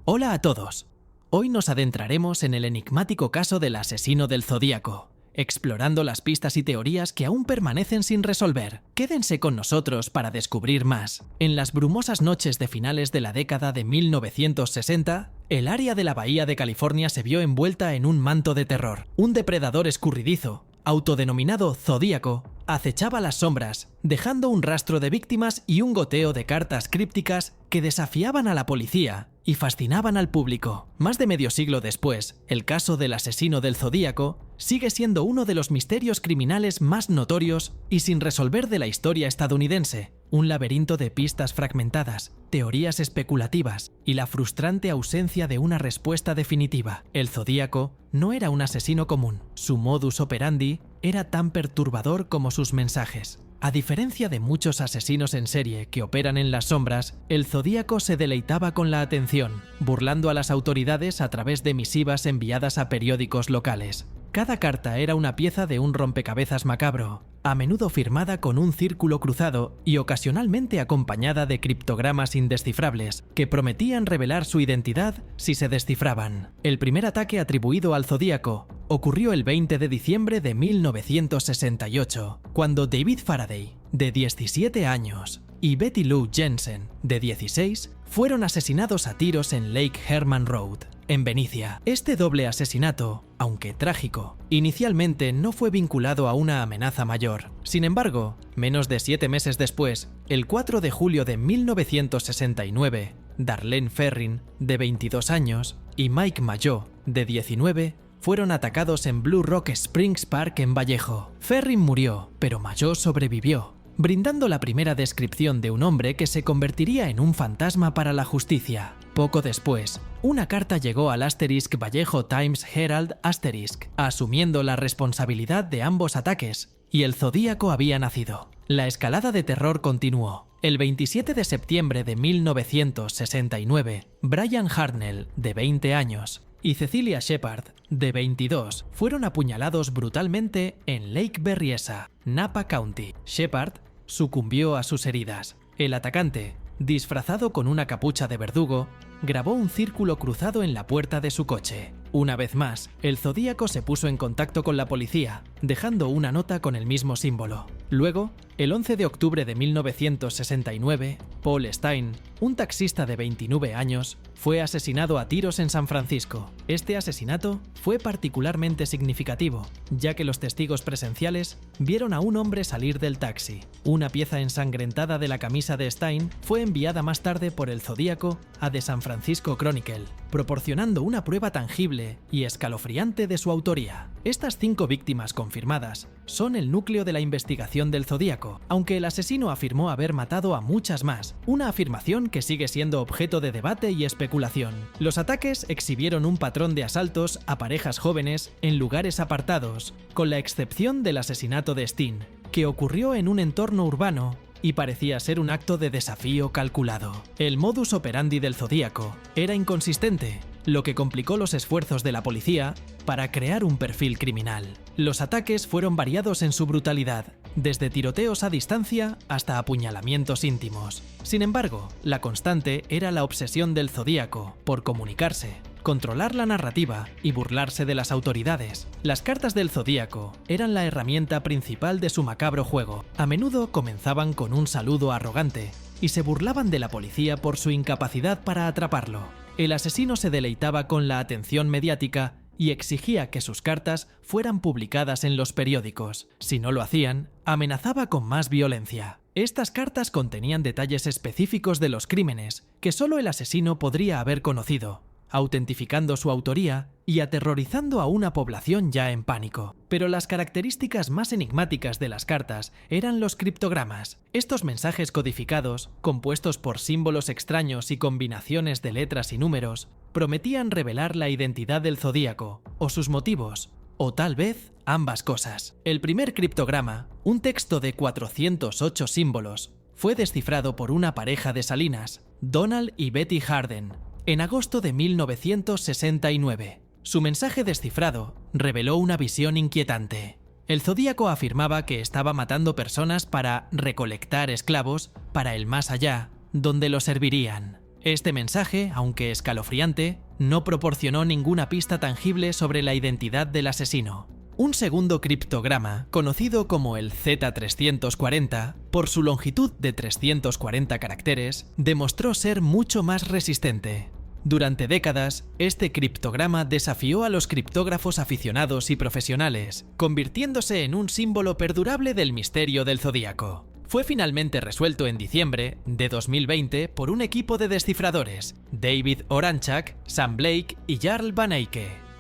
Hola a todos. Hoy nos adentraremos en el enigmático caso del asesino del Zodíaco, explorando las pistas y teorías que aún permanecen sin resolver. Quédense con nosotros para descubrir más. En las brumosas noches de finales de la década de 1960, el área de la Bahía de California se vio envuelta en un manto de terror. Un depredador escurridizo, autodenominado Zodíaco, acechaba las sombras, dejando un rastro de víctimas y un goteo de cartas crípticas que desafiaban a la policía y fascinaban al público. Más de medio siglo después, el caso del asesino del Zodíaco sigue siendo uno de los misterios criminales más notorios y sin resolver de la historia estadounidense. Un laberinto de pistas fragmentadas, teorías especulativas y la frustrante ausencia de una respuesta definitiva. El Zodíaco no era un asesino común. Su modus operandi era tan perturbador como sus mensajes. A diferencia de muchos asesinos en serie que operan en las sombras, el Zodíaco se deleitaba con la atención, burlando a las autoridades a través de misivas enviadas a periódicos locales. Cada carta era una pieza de un rompecabezas macabro, a menudo firmada con un círculo cruzado y ocasionalmente acompañada de criptogramas indescifrables que prometían revelar su identidad si se descifraban. El primer ataque atribuido al Zodíaco ocurrió el 20 de diciembre de 1968, cuando David Faraday, de 17 años, y Betty Lou Jensen, de 16, fueron asesinados a tiros en Lake Herman Road, en Venecia. Este doble asesinato, aunque trágico, inicialmente no fue vinculado a una amenaza mayor. Sin embargo, menos de 7 meses después, el 4 de julio de 1969, Darlene Ferrin, de 22 años, y Mike Mayo, de 19, fueron atacados en Blue Rock Springs Park en Vallejo. Ferrin murió, pero Mayo sobrevivió, brindando la primera descripción de un hombre que se convertiría en un fantasma para la justicia. Poco después, una carta llegó al Asterisk Vallejo Times Herald Asterisk, asumiendo la responsabilidad de ambos ataques, y el Zodíaco había nacido. La escalada de terror continuó. El 27 de septiembre de 1969, Brian Hartnell, de 20 años, y Cecilia Shepard, de 22, fueron apuñalados brutalmente en Lake Berryessa, Napa County. Shepard sucumbió a sus heridas. El atacante, disfrazado con una capucha de verdugo, grabó un círculo cruzado en la puerta de su coche. Una vez más, el Zodíaco se puso en contacto con la policía, dejando una nota con el mismo símbolo. Luego, el 11 de octubre de 1969, Paul Stein, un taxista de 29 años, fue asesinado a tiros en San Francisco. Este asesinato fue particularmente significativo, ya que los testigos presenciales vieron a un hombre salir del taxi. Una pieza ensangrentada de la camisa de Stein fue enviada más tarde por el Zodíaco a The San Francisco Chronicle, proporcionando una prueba tangible y escalofriante de su autoría. Estas 5 víctimas confirmadas son el núcleo de la investigación del Zodíaco, aunque el asesino afirmó haber matado a muchas más, una afirmación que sigue siendo objeto de debate y especulación. Los ataques exhibieron un patrón de asaltos a parejas jóvenes en lugares apartados, con la excepción del asesinato de Steen, que ocurrió en un entorno urbano y parecía ser un acto de desafío calculado. El modus operandi del Zodíaco era inconsistente, lo que complicó los esfuerzos de la policía para crear un perfil criminal. Los ataques fueron variados en su brutalidad, desde tiroteos a distancia hasta apuñalamientos íntimos. Sin embargo, la constante era la obsesión del Zodíaco por comunicarse, controlar la narrativa y burlarse de las autoridades. Las cartas del Zodíaco eran la herramienta principal de su macabro juego. A menudo comenzaban con un saludo arrogante y se burlaban de la policía por su incapacidad para atraparlo. El asesino se deleitaba con la atención mediática y exigía que sus cartas fueran publicadas en los periódicos. Si no lo hacían, amenazaba con más violencia. Estas cartas contenían detalles específicos de los crímenes que solo el asesino podría haber conocido, autentificando su autoría y aterrorizando a una población ya en pánico. Pero las características más enigmáticas de las cartas eran los criptogramas. Estos mensajes codificados, compuestos por símbolos extraños y combinaciones de letras y números, prometían revelar la identidad del Zodíaco, o sus motivos, o tal vez ambas cosas. El primer criptograma, un texto de 408 símbolos, fue descifrado por una pareja de Salinas, Donald y Betty Harden, en agosto de 1969. Su mensaje descifrado reveló una visión inquietante. El Zodíaco afirmaba que estaba matando personas para recolectar esclavos para el más allá, donde los servirían. Este mensaje, aunque escalofriante, no proporcionó ninguna pista tangible sobre la identidad del asesino. Un segundo criptograma, conocido como el Z340, por su longitud de 340 caracteres, demostró ser mucho más resistente. Durante décadas, este criptograma desafió a los criptógrafos aficionados y profesionales, convirtiéndose en un símbolo perdurable del misterio del zodíaco. Fue finalmente resuelto en diciembre de 2020 por un equipo de descifradores, David Oranchak, Sam Blake y Jarl Van Eyck.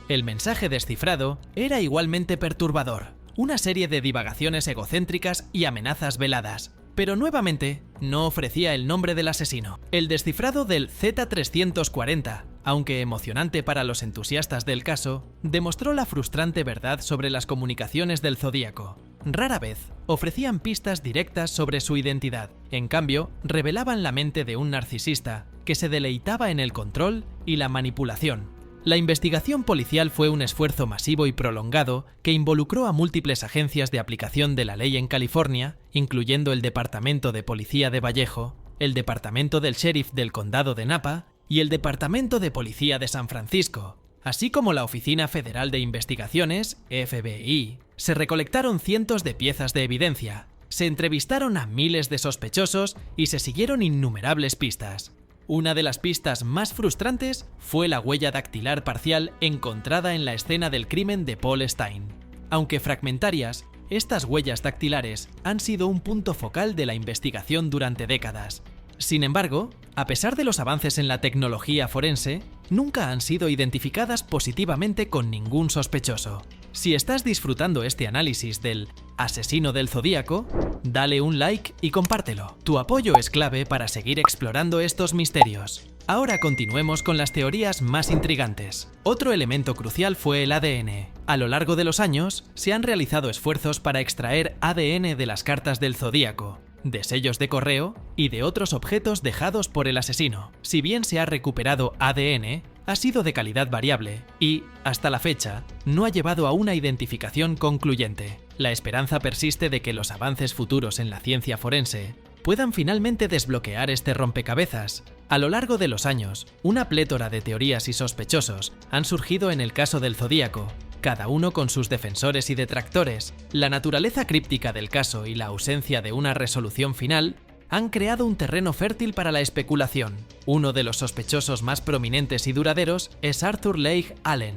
El mensaje descifrado era igualmente perturbador, una serie de divagaciones egocéntricas y amenazas veladas, pero nuevamente no ofrecía el nombre del asesino. El descifrado del Z340, aunque emocionante para los entusiastas del caso, demostró la frustrante verdad sobre las comunicaciones del zodíaco. Rara vez ofrecían pistas directas sobre su identidad, en cambio, revelaban la mente de un narcisista que se deleitaba en el control y la manipulación. La investigación policial fue un esfuerzo masivo y prolongado que involucró a múltiples agencias de aplicación de la ley en California, incluyendo el Departamento de Policía de Vallejo, el Departamento del Sheriff del Condado de Napa y el Departamento de Policía de San Francisco, así como la Oficina Federal de Investigaciones, FBI. Se recolectaron cientos de piezas de evidencia, se entrevistaron a miles de sospechosos y se siguieron innumerables pistas. Una de las pistas más frustrantes fue la huella dactilar parcial encontrada en la escena del crimen de Paul Stine. Aunque fragmentarias, estas huellas dactilares han sido un punto focal de la investigación durante décadas. Sin embargo, a pesar de los avances en la tecnología forense, nunca han sido identificadas positivamente con ningún sospechoso. Si estás disfrutando este análisis del asesino del zodíaco, dale un like y compártelo. Tu apoyo es clave para seguir explorando estos misterios. Ahora continuemos con las teorías más intrigantes. Otro elemento crucial fue el ADN. A lo largo de los años, se han realizado esfuerzos para extraer ADN de las cartas del zodíaco, de sellos de correo y de otros objetos dejados por el asesino. Si bien se ha recuperado ADN, ha sido de calidad variable y, hasta la fecha, no ha llevado a una identificación concluyente. La esperanza persiste de que los avances futuros en la ciencia forense puedan finalmente desbloquear este rompecabezas. A lo largo de los años, una plétora de teorías y sospechosos han surgido en el caso del zodíaco, cada uno con sus defensores y detractores. La naturaleza críptica del caso y la ausencia de una resolución final han creado un terreno fértil para la especulación. Uno de los sospechosos más prominentes y duraderos es Arthur Leigh Allen.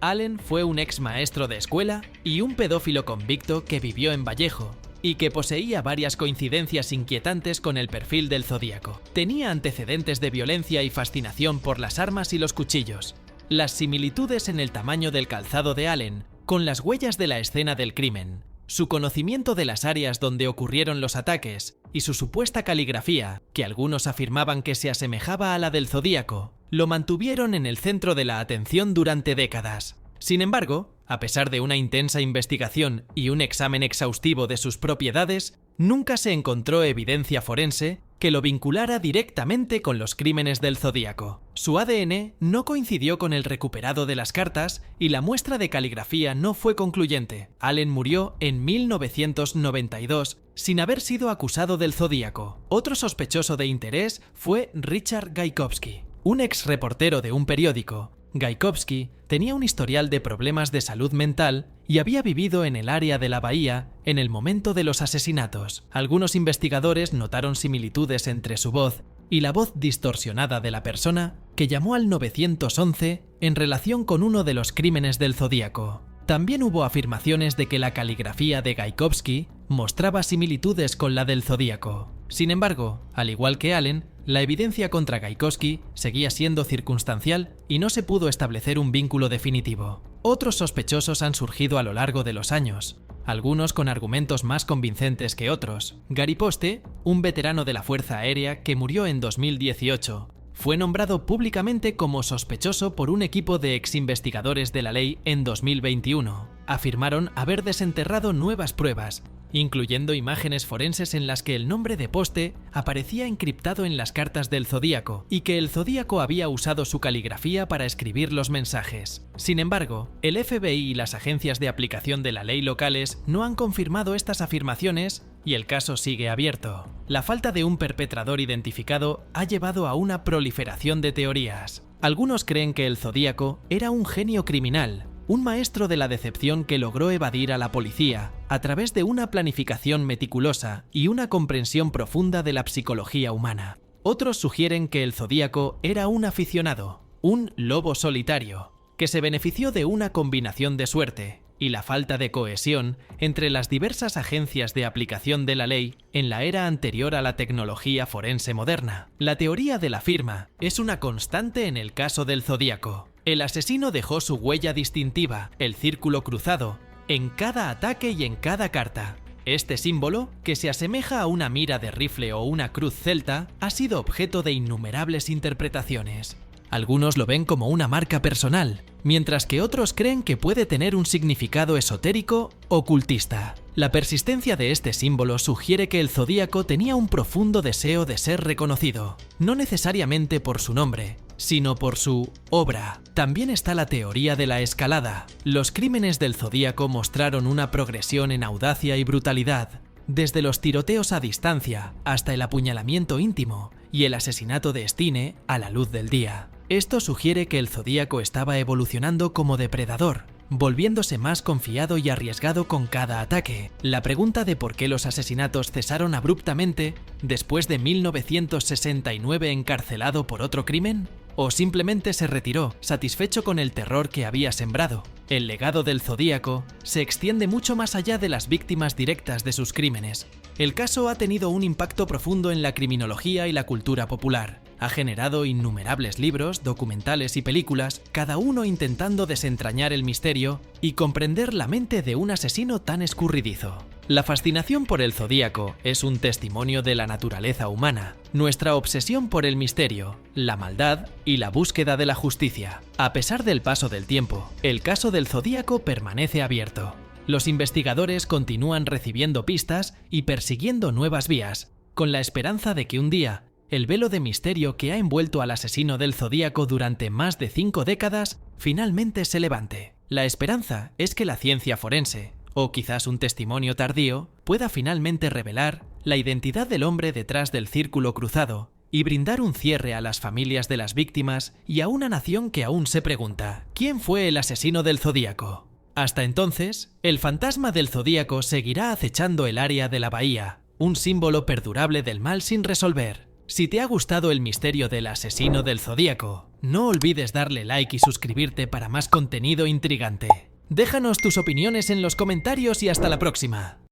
Allen fue un ex maestro de escuela y un pedófilo convicto que vivió en Vallejo y que poseía varias coincidencias inquietantes con el perfil del zodíaco. Tenía antecedentes de violencia y fascinación por las armas y los cuchillos. Las similitudes en el tamaño del calzado de Allen con las huellas de la escena del crimen, su conocimiento de las áreas donde ocurrieron los ataques y su supuesta caligrafía, que algunos afirmaban que se asemejaba a la del zodíaco, lo mantuvieron en el centro de la atención durante décadas. Sin embargo, a pesar de una intensa investigación y un examen exhaustivo de sus propiedades, nunca se encontró evidencia forense que lo vinculara directamente con los crímenes del zodíaco. Su ADN no coincidió con el recuperado de las cartas y la muestra de caligrafía no fue concluyente. Allen murió en 1992 sin haber sido acusado del zodíaco. Otro sospechoso de interés fue Richard Gajkowski, un ex reportero de un periódico. Gajkowski tenía un historial de problemas de salud mental y había vivido en el área de la bahía en el momento de los asesinatos. Algunos investigadores notaron similitudes entre su voz y la voz distorsionada de la persona que llamó al 911 en relación con uno de los crímenes del zodíaco. También hubo afirmaciones de que la caligrafía de Gajkowski mostraba similitudes con la del zodíaco. Sin embargo, al igual que Allen, la evidencia contra Gajkowski seguía siendo circunstancial y no se pudo establecer un vínculo definitivo. Otros sospechosos han surgido a lo largo de los años, algunos con argumentos más convincentes que otros. Gary Poste, un veterano de la Fuerza Aérea que murió en 2018, fue nombrado públicamente como sospechoso por un equipo de ex-investigadores de la ley en 2021. Afirmaron haber desenterrado nuevas pruebas, incluyendo imágenes forenses en las que el nombre de Poste aparecía encriptado en las cartas del zodíaco y que el zodíaco había usado su caligrafía para escribir los mensajes. Sin embargo, el FBI y las agencias de aplicación de la ley locales no han confirmado estas afirmaciones, y el caso sigue abierto. La falta de un perpetrador identificado ha llevado a una proliferación de teorías. Algunos creen que el Zodíaco era un genio criminal, un maestro de la decepción que logró evadir a la policía a través de una planificación meticulosa y una comprensión profunda de la psicología humana. Otros sugieren que el Zodíaco era un aficionado, un lobo solitario, que se benefició de una combinación de suerte y la falta de cohesión entre las diversas agencias de aplicación de la ley en la era anterior a la tecnología forense moderna. La teoría de la firma es una constante en el caso del Zodíaco. El asesino dejó su huella distintiva, el círculo cruzado, en cada ataque y en cada carta. Este símbolo, que se asemeja a una mira de rifle o una cruz celta, ha sido objeto de innumerables interpretaciones. Algunos lo ven como una marca personal, mientras que otros creen que puede tener un significado esotérico o ocultista. La persistencia de este símbolo sugiere que el Zodíaco tenía un profundo deseo de ser reconocido, no necesariamente por su nombre, sino por su obra. También está la teoría de la escalada. Los crímenes del Zodíaco mostraron una progresión en audacia y brutalidad, desde los tiroteos a distancia hasta el apuñalamiento íntimo y el asesinato de Stine a la luz del día. Esto sugiere que el Zodíaco estaba evolucionando como depredador, volviéndose más confiado y arriesgado con cada ataque. La pregunta de por qué los asesinatos cesaron abruptamente después de 1969 encarcelado por otro crimen, o simplemente se retiró, satisfecho con el terror que había sembrado. El legado del Zodíaco se extiende mucho más allá de las víctimas directas de sus crímenes. El caso ha tenido un impacto profundo en la criminología y la cultura popular. Ha generado innumerables libros, documentales y películas, cada uno intentando desentrañar el misterio y comprender la mente de un asesino tan escurridizo. La fascinación por el Zodíaco es un testimonio de la naturaleza humana, nuestra obsesión por el misterio, la maldad y la búsqueda de la justicia. A pesar del paso del tiempo, el caso del Zodíaco permanece abierto. Los investigadores continúan recibiendo pistas y persiguiendo nuevas vías, con la esperanza de que un día el velo de misterio que ha envuelto al asesino del Zodíaco durante más de 5 décadas finalmente se levante. La esperanza es que la ciencia forense, o quizás un testimonio tardío, pueda finalmente revelar la identidad del hombre detrás del círculo cruzado y brindar un cierre a las familias de las víctimas y a una nación que aún se pregunta: ¿quién fue el asesino del Zodíaco? Hasta entonces, el fantasma del Zodíaco seguirá acechando el área de la bahía, un símbolo perdurable del mal sin resolver. Si te ha gustado el misterio del asesino del Zodíaco, no olvides darle like y suscribirte para más contenido intrigante. Déjanos tus opiniones en los comentarios y hasta la próxima.